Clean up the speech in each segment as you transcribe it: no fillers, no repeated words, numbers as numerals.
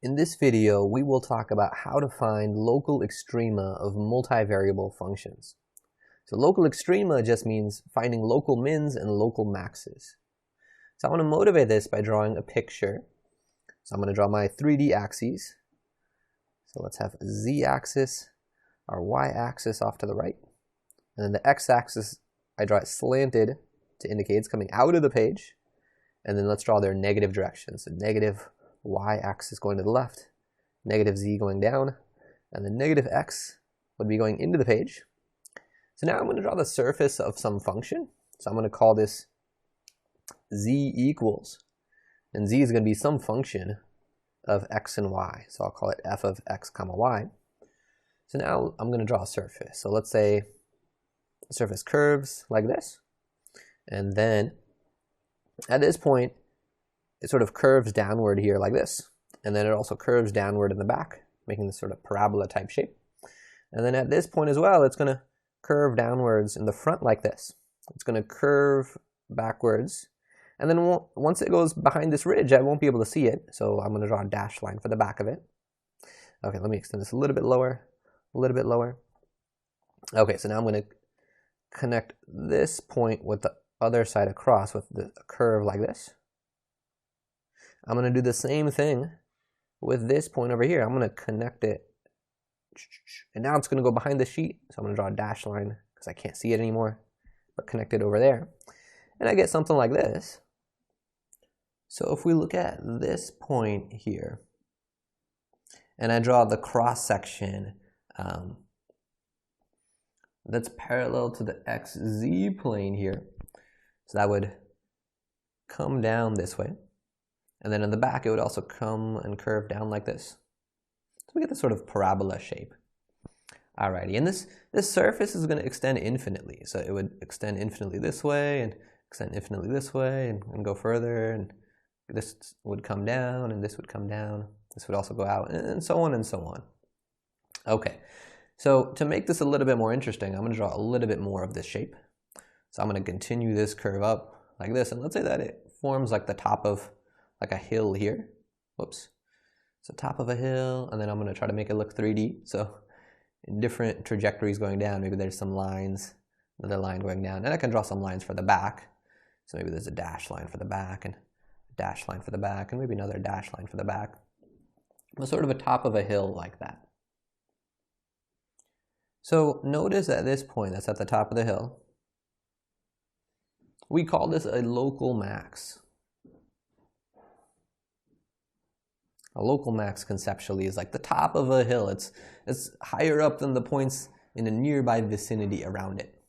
In this video, we will talk about how to find local extrema of multivariable functions. So local extrema just means finding local mins and local maxes. So I want to motivate this by drawing a picture. So I'm going to draw my 3D axes. So let's have z-axis, our y-axis off to the right. And then the x-axis, I draw it slanted to indicate it's coming out of the page. And then let's draw their negative directions. So negative y-axis going to the left, negative z going down, and the negative x would be going into the page. So now I'm going to draw the surface of some function. So I'm going to call this z equals, and z is going to be some function of x and y. So I'll call it f of x comma y. So now I'm going to draw a surface. So let's say the surface curves like this, and then at this point it sort of curves downward here like this, and then it also curves downward in the back, making this sort of parabola type shape. And then at this point as well, it's going to curve downwards in the front like this. It's going to curve backwards, and then once it goes behind this ridge, I won't be able to see it, so I'm going to draw a dashed line for the back of it. Okay, let me extend this a little bit lower, a little bit lower. Okay, so now I'm going to connect this point with the other side across with the curve like this. I'm going to do the same thing with this point over here. I'm going to connect it, and now it's going to go behind the sheet, so I'm going to draw a dashed line because I can't see it anymore, but connect it over there, and I get something like this. So if we look at this point here, and I draw the cross section that's parallel to the xz plane here, so that would come down this way. And then in the back, it would also come and curve down like this. So we get this sort of parabola shape. Alrighty, and this surface is going to extend infinitely. So it would extend infinitely this way, and extend infinitely this way, and go further. And this would come down, and this would come down. This would also go out, and so on and so on. Okay, so to make this a little bit more interesting, I'm going to draw a little bit more of this shape. So I'm going to continue this curve up like this, and let's say that it forms like the top of like a hill here. Whoops. So top of a hill, and then I'm going to try to make it look 3D. So in different trajectories going down, maybe there's some lines, another line going down, and I can draw some lines for the back. So maybe there's a dash line for the back, and a dash line for the back, and maybe another dash line for the back. But sort of a top of a hill like that. So notice at this point, that's at the top of the hill, we call this a local max. A local max conceptually is like the top of a hill. It's higher up than the points in a nearby vicinity around it.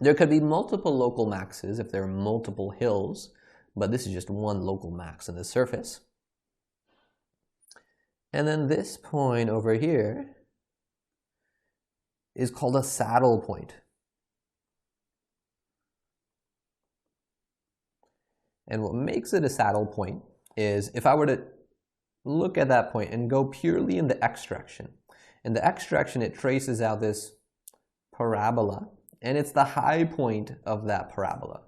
There could be multiple local maxes if there are multiple hills, but this is just one local max in the surface. And then this point over here is called a saddle point. And what makes it a saddle point is if I were to look at that point and go purely in the x direction. In the x direction, it traces out this parabola, and it's the high point of that parabola.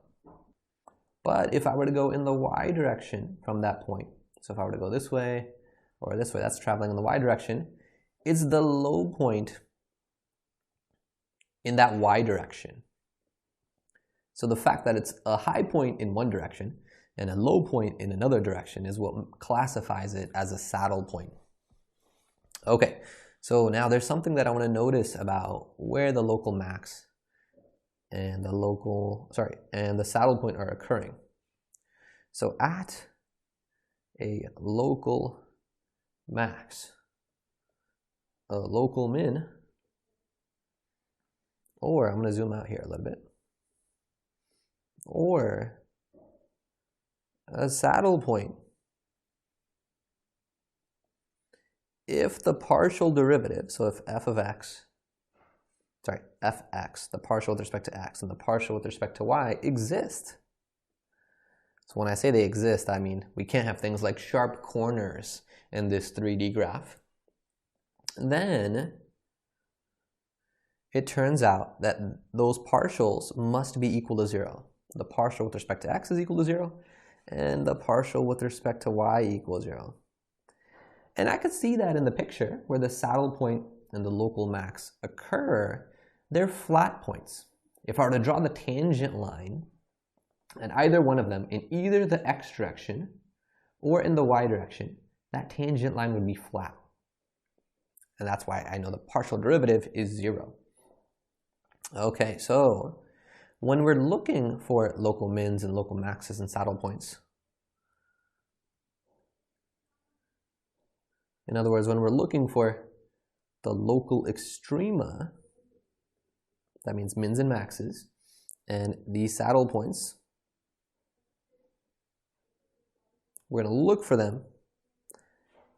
But if I were to go in the y direction from that point, so if I were to go this way or this way, that's traveling in the y direction, it's the low point in that y direction. So the fact that it's a high point in one direction and a low point in another direction is what classifies it as a saddle point. Okay, so now there's something that I want to notice about where the local max and the saddle point are occurring. So at a local max, a local min, or I'm going to zoom out here a little bit, or a saddle point, if the partial derivative, so if fx, the partial with respect to x and the partial with respect to y exist. So when I say they exist, I mean we can't have things like sharp corners in this 3D graph. Then it turns out that those partials must be equal to 0. The partial with respect to x is equal to 0, and the partial with respect to y equals 0. And I could see that in the picture where the saddle point and the local max occur, they're flat points. If I were to draw the tangent line at either one of them in either the x direction or in the y direction, that tangent line would be flat. And that's why I know the partial derivative is 0. Okay, so when we're looking for local mins and local maxes and saddle points, in other words, when we're looking for the local extrema, that means mins and maxes, and these saddle points, we're going to look for them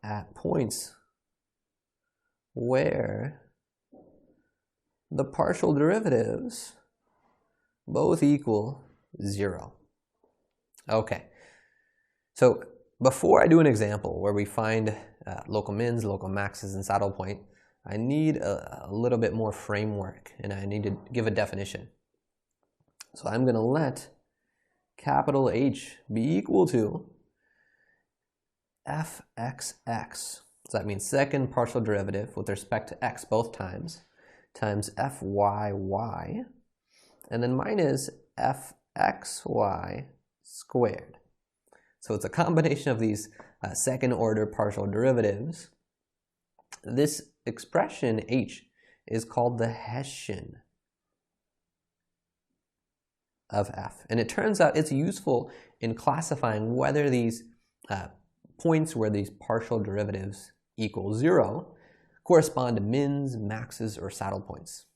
at points where the partial derivatives both equal 0. Okay, so before I do an example where we find local mins, local maxes, and saddle point, I need a little bit more framework, and I need to give a definition. So I'm going to let capital H be equal to fxx. So that means second partial derivative with respect to x both times fyy, and then minus fxy squared. So it's a combination of these second order partial derivatives. This expression h is called the Hessian of f, and it turns out it's useful in classifying whether these points where these partial derivatives equal 0 correspond to mins, maxes, or saddle points.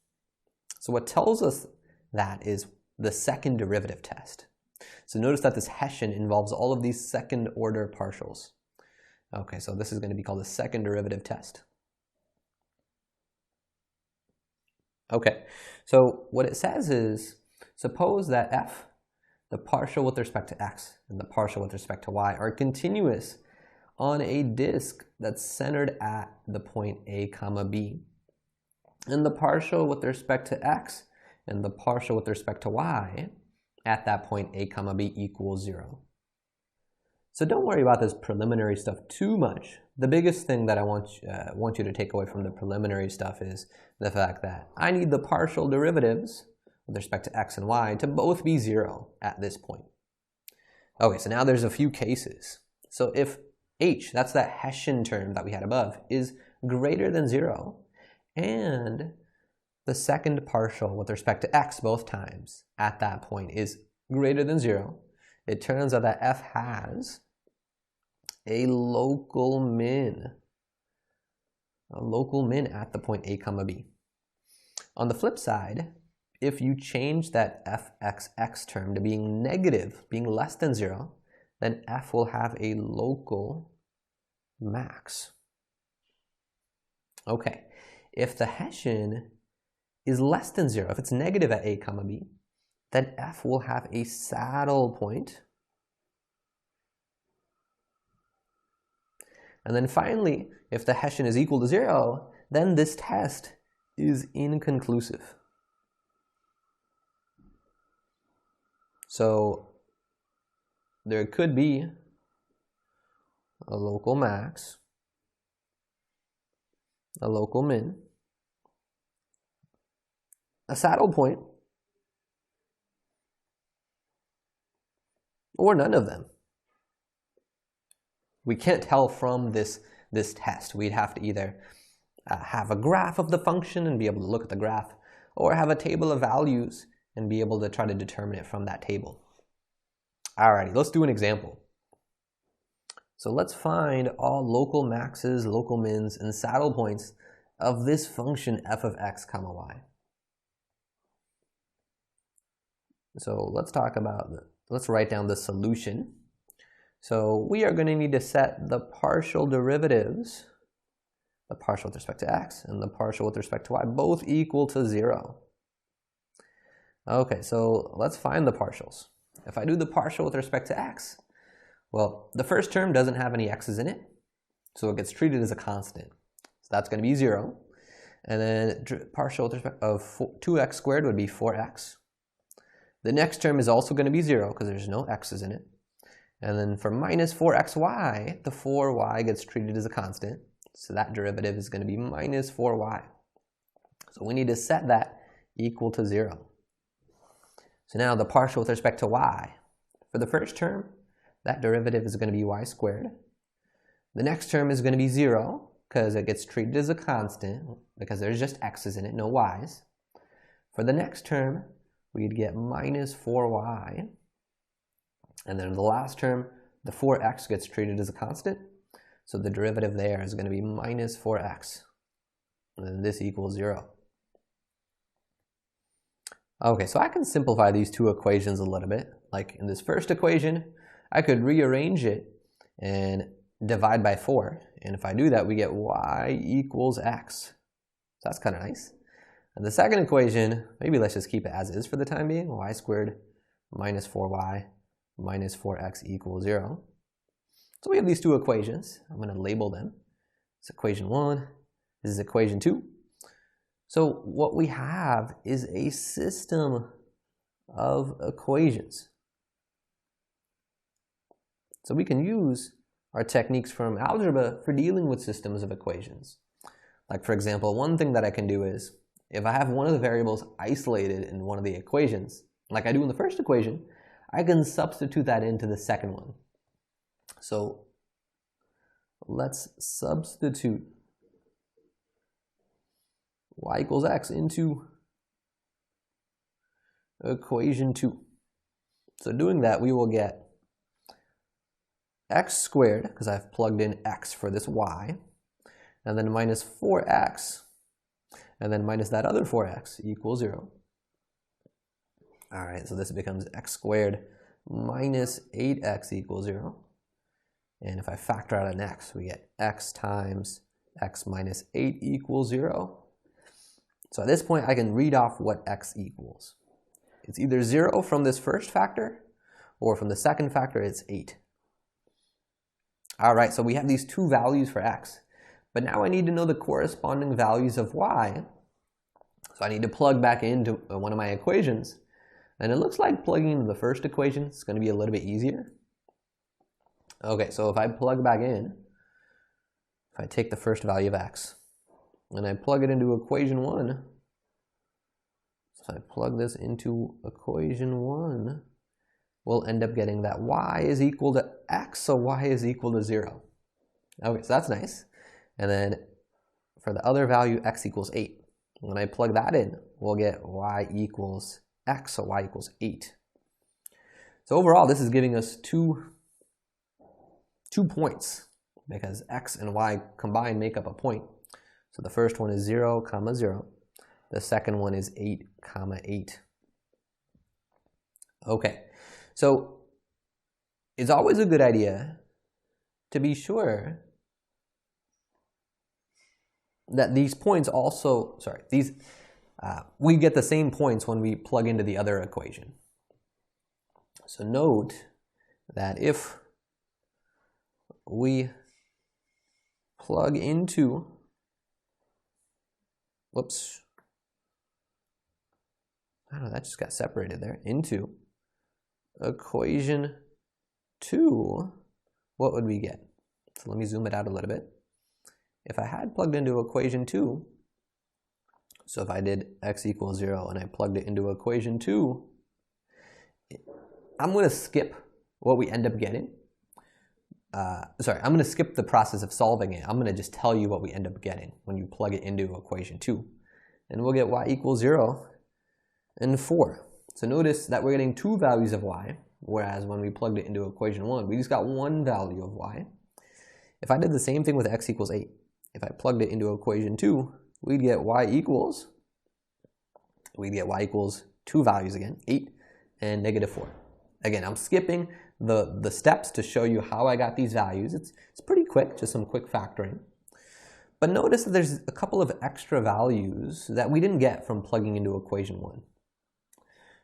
So what tells us that is the second derivative test. So notice that this Hessian involves all of these second order partials. Okay, so this is going to be called the second derivative test. Okay, so what it says is, suppose that f, the partial with respect to x, and the partial with respect to y are continuous on a disk that's centered at the point A comma B, and the partial with respect to x and the partial with respect to y at that point A comma B equals 0. So don't worry about this preliminary stuff too much. The biggest thing that I want you to take away from the preliminary stuff is the fact that I need the partial derivatives with respect to x and y to both be 0 at this point. Okay, so now there's a few cases. So if h, that's that Hessian term that we had above, is greater than 0, and the second partial with respect to x both times at that point is greater than 0, it turns out that f has a local min at the point A comma B. On the flip side, if you change that fxx term to being negative, being less than 0, then f will have a local max. Okay, if the Hessian is less than 0, if it's negative at A comma B, then f will have a saddle point. And then finally, if the Hessian is equal to 0, then this test is inconclusive. So there could be a local max, a local min, a saddle point, or none of them. We can't tell from this test. We'd have to either have a graph of the function and be able to look at the graph, or have a table of values and be able to try to determine it from that table. Alrighty, let's do an example. So let's find all local maxes, local mins, and saddle points of this function f of x comma y. So let's write down the solution. So we are going to need to set the partial derivatives, the partial with respect to x and the partial with respect to y, both equal to 0. Okay, so let's find the partials. If I do the partial with respect to x, well, the first term doesn't have any x's in it, so it gets treated as a constant. So that's going to be 0. And then partial with respect of 2x squared would be 4x. The next term is also going to be 0 because there's no x's in it. And then for minus 4xy, the 4y gets treated as a constant. So that derivative is going to be minus 4y. So we need to set that equal to 0. So now the partial with respect to y. For the first term, that derivative is going to be y squared. The next term is going to be 0 because it gets treated as a constant because there's just x's in it, no y's. For the next term, we'd get minus 4y. And then in the last term, the 4x gets treated as a constant. So the derivative there is going to be minus 4x. And then this equals 0. Okay, so I can simplify these two equations a little bit. Like in this first equation, I could rearrange it and divide by 4. And if I do that, we get y equals x. So that's kind of nice. And the second equation, maybe let's just keep it as is for the time being. Y squared minus 4y minus 4x equals 0. So we have these two equations. I'm going to label them. It's equation 1. This is equation 2. So what we have is a system of equations. So we can use our techniques from algebra for dealing with systems of equations. Like for example, one thing that I can do is, if I have one of the variables isolated in one of the equations, like I do in the first equation, I can substitute that into the second one. So let's substitute y equals x into equation 2. So doing that, we will get x squared, because I've plugged in x for this y, and then minus 4x, and then minus that other 4x equals 0. All right, so this becomes x squared minus 8x equals 0. And if I factor out an x, we get x times x minus 8 equals 0. So at this point, I can read off what x equals. It's either 0 from this first factor, or from the second factor, it's 8. All right, so we have these two values for x. But now I need to know the corresponding values of y. So I need to plug back into one of my equations. And it looks like plugging into the first equation is going to be a little bit easier. Okay, so if I plug back in, if I take the first value of x, and I plug it into equation 1, so I plug this into equation 1, we'll end up getting that y is equal to x, so y is equal to 0. Okay, so that's nice. And then for the other value, x equals 8. When I plug that in, we'll get y equals x, so y equals 8. So overall, this is giving us two points, because x and y combined make up a point. So the first one is 0, 0. The second one is 8, 8. Okay, so it's always a good idea to be sure that these points also, we get the same points when we plug into the other equation. So note that if we plug into, whoops, I don't know, that just got separated there, into equation 2, what would we get? So let me zoom it out a little bit. If I had plugged into equation 2, so if I did x equals 0 and I plugged it into equation 2, I'm going to skip what we end up getting. I'm going to skip the process of solving it. I'm going to just tell you what we end up getting when you plug it into equation 2. And we'll get y equals 0 and 4. So notice that we're getting two values of y, whereas when we plugged it into equation 1, we just got one value of y. If I did the same thing with x equals 8, if I plugged it into equation 2, we'd get y equals two values again, 8 and negative 4. Again, I'm skipping the steps to show you how I got these values. It's pretty quick, just some quick factoring. But notice that there's a couple of extra values that we didn't get from plugging into equation 1.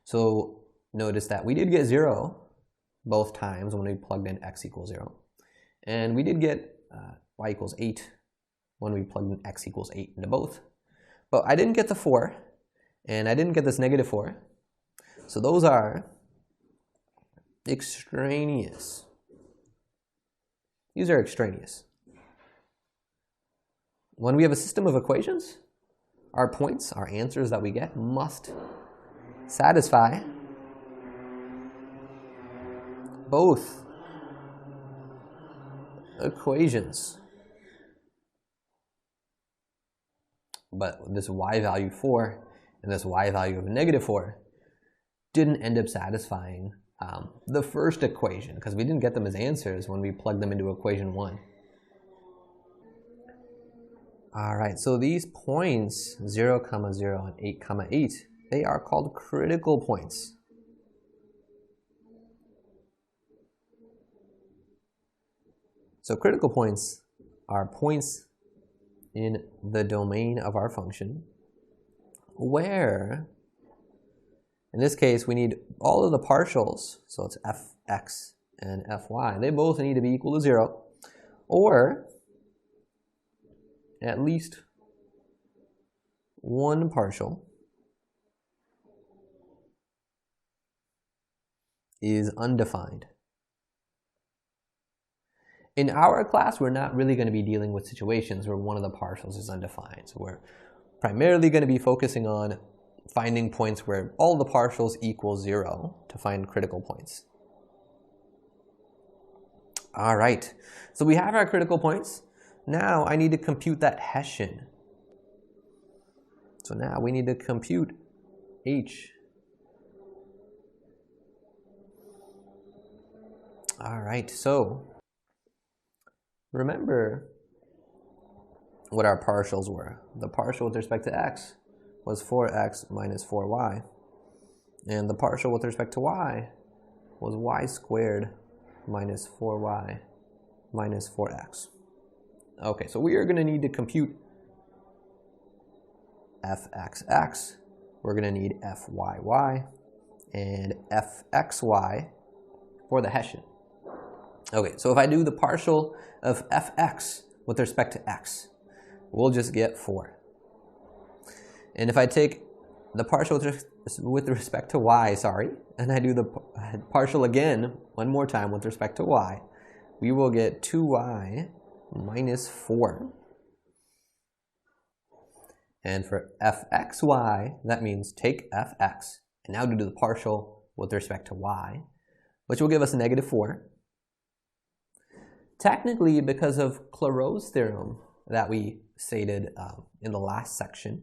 So notice that we did get 0 both times when we plugged in x equals 0. And we did get y equals 8 when we plugged in x equals 8 into both. But I didn't get the 4, and I didn't get this negative 4. So those are extraneous. These are extraneous. When we have a system of equations, our points, our answers that we get must satisfy both equations. But this y value 4 and this y value of -4 didn't end up satisfying the first equation because we didn't get them as answers when we plugged them into equation 1. All right, so these points 0, 0, and 8, 8, they are called critical points. So critical points are points in the domain of our function where, in this case, we need all of the partials, so it's fx and fy, they both need to be equal to 0, or at least one partial is undefined. In our class, we're not really going to be dealing with situations where one of the partials is undefined. So we're primarily going to be focusing on finding points where all the partials equal 0 to find critical points. All right, so we have our critical points. Now I need to compute that Hessian. So now we need to compute H. All right, so remember what our partials were. The partial with respect to x was 4x minus 4y. And the partial with respect to y was y squared minus 4y minus 4x. Okay, so we are going to need to compute fxx, we're going to need fyy, and fxy for the Hessian. Okay, so if I do the partial of fx with respect to x, we'll just get 4. And if I take the partial with respect to y, and I do the partial again one more time with respect to y, we will get 2y minus 4. And for fxy, that means take fx and now do the partial with respect to y, which will give us -4. Technically, because of Clairaut's theorem that we stated in the last section,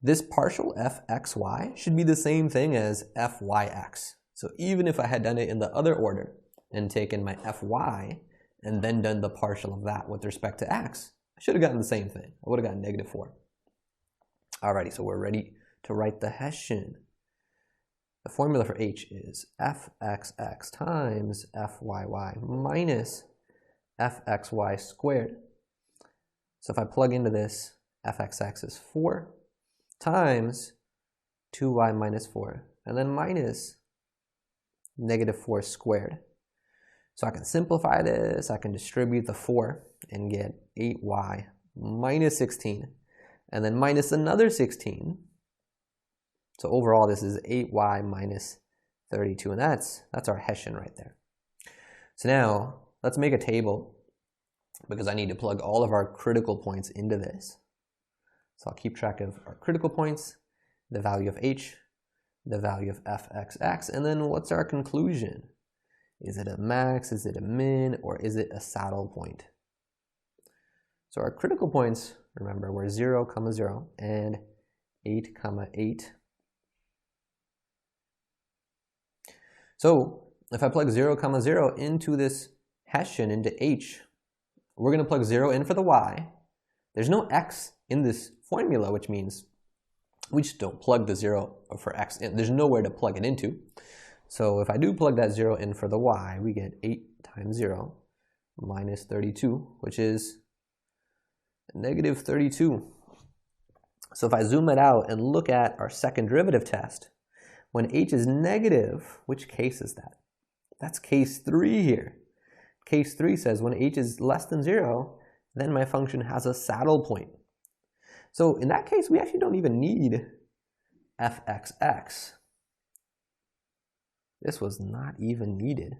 this partial fxy should be the same thing as fyx. So even if I had done it in the other order and taken my fy and then done the partial of that with respect to x, I should have gotten the same thing. I would have gotten -4. Alrighty, so we're ready to write the Hessian. The formula for h is fxx times fyy minus fxy squared. So if I plug into this, fxx is 4 times 2y minus 4, and then minus -4 squared. So I can simplify this, I can distribute the 4 and get 8y minus 16, and then minus another 16. So overall this is 8y minus 32, and that's our Hessian right there. So now let's make a table because I need to plug all of our critical points into this. So I'll keep track of our critical points, the value of h, the value of fxx, and then what's our conclusion? Is it a max, is it a min, or is it a saddle point? So our critical points, remember, were 0, 0, and 8, 8. So if I plug 0, 0 into this Hessian, into h, we're going to plug 0 in for the y. There's no x in this formula, which means we just don't plug the 0 for x in. There's nowhere to plug it into. So if I do plug that 0 in for the y, we get 8 times 0 minus 32, which is -32. So if I zoom it out and look at our second derivative test, when h is negative, which case is that? That's case 3 here. Case 3 says when h is less than 0, then my function has a saddle point. So in that case, we actually don't even need fxx. This was not even needed.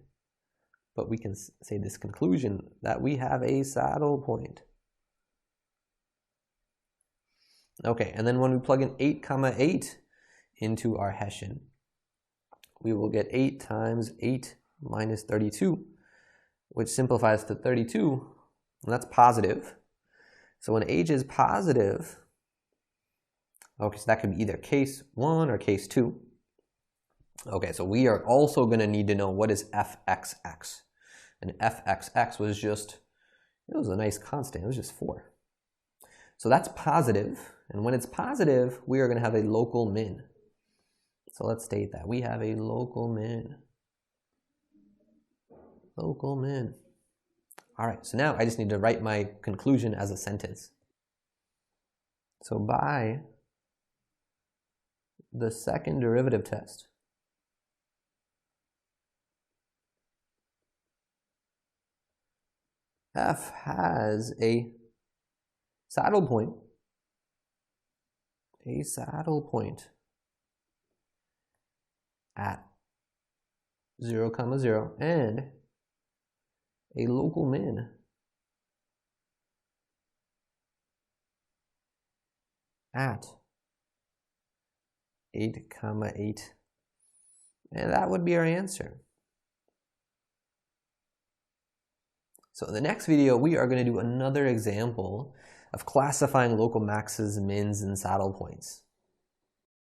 but we can say this conclusion that we have a saddle point. Okay, and then when we plug in 8, 8 into our Hessian, we will get 8 times 8 minus 32, which simplifies to 32, and that's positive. So when age is positive, okay, so that could be either case 1 or case 2. Okay, so we are also going to need to know what is fxx. And fxx was just, it was a nice constant, it was just 4. So that's positive, and when it's positive, we are going to have a local min. So let's state that. We have a local min. Local min. All right, so now I just need to write my conclusion as a sentence. So by the second derivative test, f has a saddle point, at 0, 0, and a local min at 8, 8. And that would be our answer. So in the next video, we are going to do another example of classifying local maxes, mins, and saddle points.